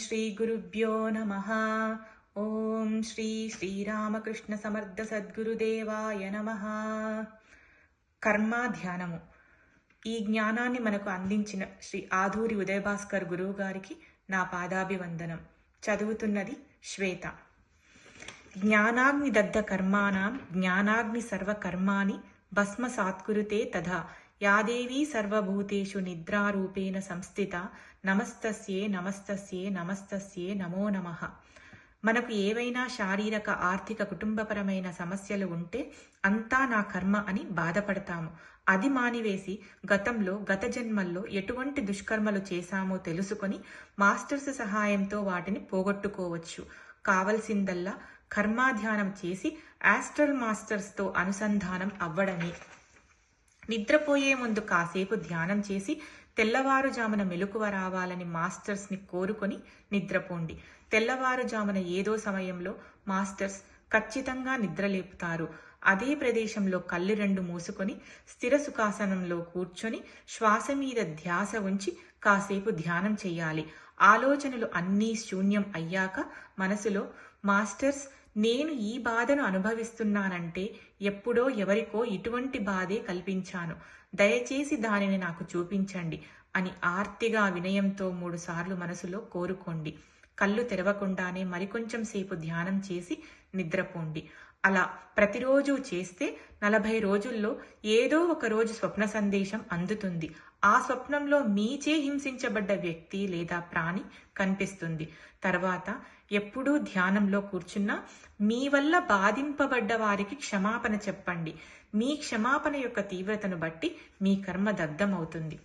శ్రీ గురుభ్యో నమః. ఓం శ్రీ శ్రీరామకృష్ణ సమర్థ సద్గురుదేవాయ నమః. కర్మ ధ్యానము. ఈ జ్ఞానాన్ని మనకు అందించిన శ్రీ ఆధూరి ఉదయభాస్కర్ గురువు గారికి నా పాదాభివందనం. చదువుతున్నది శ్వేత. జ్ఞానాగ్ని దగ్ధ కర్మాణం జ్ఞానాగ్ని సర్వకర్మాణి భస్మసాత్కురుతే తథా యాదేవీ సర్వభూతేషు నిద్రారూపేణ సంస్థిత నమస్తస్యే నమస్తస్యే నమస్తస్యే నమో నమః. మనకు ఏవైనా శారీరక ఆర్థిక కుటుంబపరమైన సమస్యలు ఉంటే అంతా నా కర్మ అని బాధపడతాము. అది మానివేసి గత జన్మల్లో ఎటువంటి దుష్కర్మలు చేశామో తెలుసుకొని మాస్టర్స్ సహాయంతో వాటిని పోగొట్టుకోవచ్చు. కావలసిందల్లా కర్మాధ్యానం చేసి ఆస్ట్రల్ మాస్టర్స్తో అనుసంధానం అవ్వడమే. నిద్రపోయే ముందు కాసేపు ధ్యానం చేసి తెల్లవారుజామున మెలకువ రావాలని మాస్టర్స్ని కోరుకొని నిద్రపోండి. తెల్లవారుజామున ఏదో సమయంలో మాస్టర్స్ ఖచ్చితంగా నిద్రలేపుతారు. అదే ప్రదేశంలో కళ్ళు రెండు మూసుకొని స్థిర సుఖాసనంలో కూర్చొని శ్వాస మీద ధ్యాస ఉంచి కాసేపు ధ్యానం చేయాలి. ఆలోచనలు అన్నీ శూన్యం అయ్యాక మనసులో, మాస్టర్స్, నేను ఈ బాధను అనుభవిస్తున్నానంటే ఎప్పుడో ఎవరికో ఇటువంటి బాధే కల్పించాను, దయచేసి దానిని నాకు చూపించండి అని ఆర్తిగా వినయంతో 3 సార్లు మనసులో కోరుకోండి. కళ్ళు తెరవకుండానే మరికొంచెం సేపు ధ్యానం చేసి నిద్రపోండి. అలా ప్రతిరోజు చేస్తే 40 రోజుల్లో ఏదో ఒక రోజు స్వప్న సందేశం అందుతుంది. ఆ స్వప్నంలో మీచే హింసించబడ్డ వ్యక్తి లేదా ప్రాణి కనిపిస్తుంది. తర్వాత ఎప్పుడూ ధ్యానంలో కూర్చున్నా మీ వల్ల బాధింపబడ్డ వారికి క్షమాపణ చెప్పండి. మీ క్షమాపణ యొక్క తీవ్రతను బట్టి మీ కర్మ దగ్ధమవుతుంది.